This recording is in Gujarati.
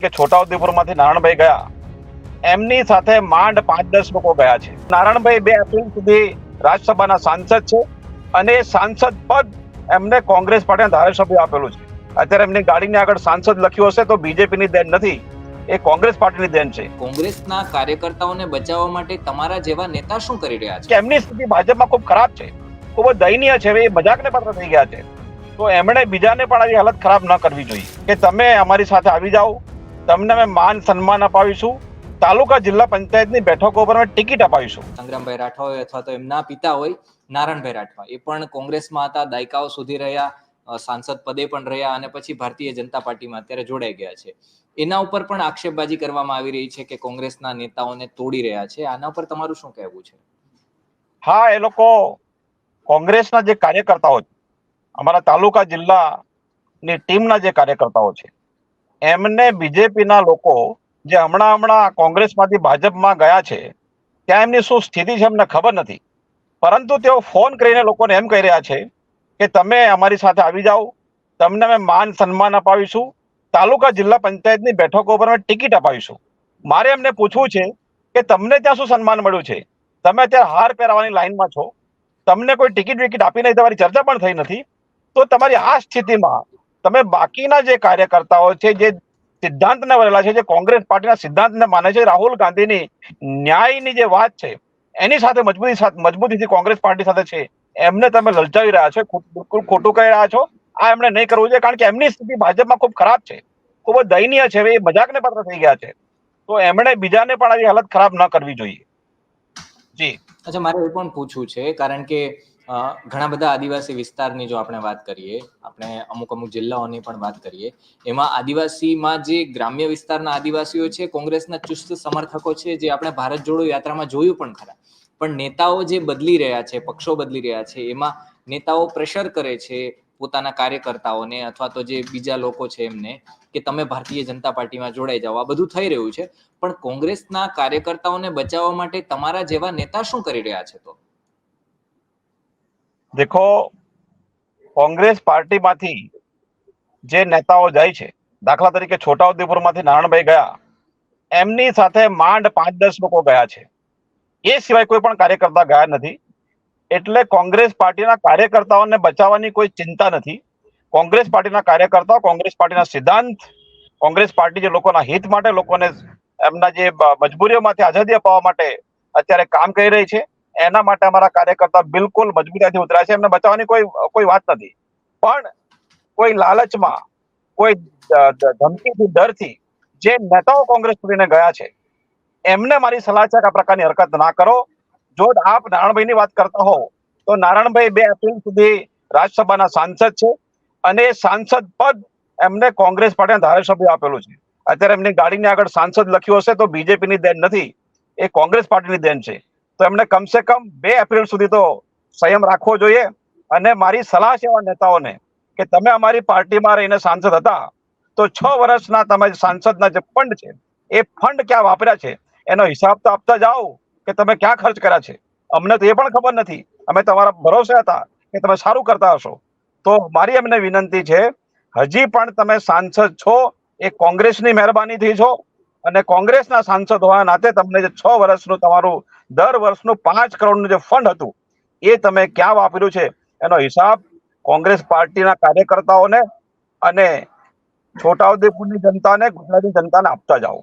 કે છોટાઉદેપુરમાંથી નારાયણભાઈ ગયા એમની સાથે માંડ 5-10 લોકો ગયા છે. નારાયણભાઈ 2 એપ્રિલ સુધી રાજ્યસભાના સાંસદ છે અને એ સાંસદ પદ એમને કોંગ્રેસ પાર્ટીના ધારાસભ્ય આપેલું છે. અત્યારે એમની ગાડીની આગળ સાંસદ લખ્યું હશે તો બીજેપીની દેન નથી, એ કોંગ્રેસ પાર્ટીની દેન છે. કોંગ્રેસના કાર્યકર્તાઓને બચાવવા માટે તમારા જેવા નેતા શું કરી રહ્યા છે? કે એમની સ્થિતિ ભાજપમાં ખૂબ ખરાબ છે, ખૂબ જ દયનીય છે, એ મજાકને પાત્ર થઈ ગયા છે. તો એમણે બીજાને પણ આવી હાલત ખરાબ ન કરવી જોઈએ કે તમે અમારી સાથે આવી જાઓ, તમને અમે માન સન્માન અપાવીશું, તાલુકા જિલ્લા પંચાયતની બેઠકો પર અમે ટિકિટ અપાવીશું. સંગ્રામભાઈ રાઠવા હોય અથવા તો એમના પિતા હોય નારાયણભાઈ રાઠવા, એ પણ કોંગ્રેસમાં હતા, દાયકાઓ સુધી રહ્યા, સાંસદ પદે પણ રહ્યા અને પછી ભારતીય જનતા પાર્ટીમાં અત્યારે જોડાઈ ગયા છે. એના ઉપર પણ આક્ષેપબાજી કરવામાં આવી રહી છે કે કોંગ્રેસના નેતાઓને તોડી રહ્યા છે. આના ઉપર તમારું શું કહેવું છે? હા, એ લોકો કોંગ્રેસના જે કાર્યકર્તાઓ છે, અમારા તાલુકા જિલ્લાની ટીમના જે કાર્યકર્તાઓ છે, એમને બીજેપીના લોકો જે હમણાં કોંગ્રેસમાંથી ભાજપમાં ગયા છે ત્યાં એમની શું સ્થિતિ છે એમને ખબર નથી, પરંતુ તેઓ ફોન કરીને લોકોને એમ કહી રહ્યા છે કે તમે અમારી સાથે આવી જાઓ, તમને અમે માન સન્માન અપાવીશું, તાલુકા જિલ્લા પંચાયતની બેઠકો પર અમે ટિકિટ અપાવીશું. મારે એમને પૂછવું છે કે તમને ત્યાં શું સન્માન મળ્યું છે? તમે અત્યારે હાર પહેરાવાની લાઈનમાં છો, તમને કોઈ ટિકિટ વિકિટ આપી નહીં, તમારી ચર્ચા પણ થઈ નથી. તો તમારી આ સ્થિતિમાં તમે બાકીના જે કાર્યકર્તાઓ છે, જે સિદ્ધાંતને વળેલા છે, જે કોંગ્રેસ પાર્ટીના સિદ્ધાંતને માને છે, રાહુલ ગાંધીની ન્યાયની જે વાત છે એની સાથે મજબૂતીથી કોંગ્રેસ પાર્ટી સાથે છે, એમને તમે લલચાવી રહ્યા છો, બિલકુલ ખોટું કહી રહ્યા છો. આ એમણે નહીં કરવું જોઈએ, કારણ કે એમની સ્થિતિ ભાજપમાં ખૂબ ખરાબ છે, ખૂબ જ દયનીય છે, એ મજાકને પાત્ર થઈ ગયા છે. તો એમણે બીજાને પણ આવી હાલત ખરાબ ન કરવી જોઈએ. જી અચ્છા, મારે એ પણ પૂછવું છે, કારણ કે ઘણા બધા આદિવાસી વિસ્તારની જો આપણે વાત કરીએ, આપણે અમુક જિલ્લાઓની પણ વાત કરીએ, એમાં આદિવાસીમાં જે ગ્રામ્ય વિસ્તારના આદિવાસીઓ છે, કોંગ્રેસના ચુસ્ત સમર્થકો છે, જે આપણે ભારત જોડો યાત્રામાં જોયું પણ ખરા. પણ નેતાઓ જે બદલી રહ્યા છે, પક્ષો બદલી રહ્યા છે, એમાં નેતાઓ પ્રેશર કરે છે પોતાના કાર્યકર્તાઓને અથવા તો જે બીજા લોકો છે એમને કે તમે ભારતીય જનતા પાર્ટીમાં જોડાઈ જાઓ. આ બધું થઈ રહ્યું છે, પણ કોંગ્રેસના કાર્યકર્તાઓને બચાવવા માટે તમારા જેવા નેતા શું કરી રહ્યા છે? તો દેખો, કોંગ્રેસ પાર્ટીમાંથી જે નેતાઓ જાય છે, દાખલા તરીકે છોટાઉદેપુરમાંથી નારાયણભાઈ ગયા એમની સાથે માંડ 5-10 લોકો ગયા છે, એ સિવાય કોઈ પણ કાર્યકર્તા ગયા નથી. એટલે કોંગ્રેસ પાર્ટીના કાર્યકર્તાઓને બચાવવાની કોઈ ચિંતા નથી. કોંગ્રેસ પાર્ટીના કાર્યકર્તાઓ, કોંગ્રેસ પાર્ટીના સિદ્ધાંત, કોંગ્રેસ પાર્ટી જે લોકોના હિત માટે, લોકોને એમના જે મજબૂરીઓમાંથી આઝાદી અપાવવા માટે અત્યારે કામ કરી રહી છે, એના માટે અમારા કાર્યકર્તા બિલકુલ મજબૂતાઈથી ઉતર્યા છે. એમને બચાવવાની કોઈ વાત નથી. પણ કોઈ લાલચમાં, કોઈ ધમકીથી, ડરથી જે નેતાઓ કોંગ્રેસ છોડીને ગયા છે, એમને મારી સલાહ છે કે આ પ્રકારની હરકત ના કરો. જો આપ નારાયણભાઈની વાત કરતા હો તો નારાયણભાઈ 2 એપ્રિલ સુધી રાજ્યસભાના સાંસદ છે અને એ સાંસદ પદ એમને કોંગ્રેસ પાર્ટીના ધારાસભ્ય આપેલું છે. અત્યારે એમની ગાડીની આગળ સાંસદ લખ્યું હશે તો બીજેપીની દેન નથી, એ કોંગ્રેસ પાર્ટીની દેન છે. તો એમને કમસે કમ 2 એપ્રિલ સુધી તો સંયમ રાખવો જોઈએ. અને મારી સલાહ છે એવા નેતાઓને કે તમે અમારી પાર્ટીમાં રહીને સાંસદ હતા તો 6 વર્ષના તમે સાંસદના જે ફંડ છે, એ ફંડ ક્યાં વાપર્યા છે એનો હિસાબ તો આપતા જાઓ કે તમે ક્યાં ખર્ચ કર્યા છે. અમને તો એ પણ ખબર નથી, અમે તમારા ભરોસે હતા કે તમે સારું કરતા હશો. તો મારી એમને વિનંતી છે, હજી પણ તમે સાંસદ છો એ કોંગ્રેસની મહેરબાનીથી છો, અને કોંગ્રેસના સાંસદ હોવા નાતે તમને જે 6 વર્ષનું તમારું દર વર્ષનું 5 કરોડનું જે ફંડ હતું એ તમે ક્યાં વાપર્યું છે એનો હિસાબ કોંગ્રેસ પાર્ટીના કાર્યકર્તાઓને અને છોટાઉદેપુરની જનતાને, ગુજરાતની જનતાને આપતા જાઓ.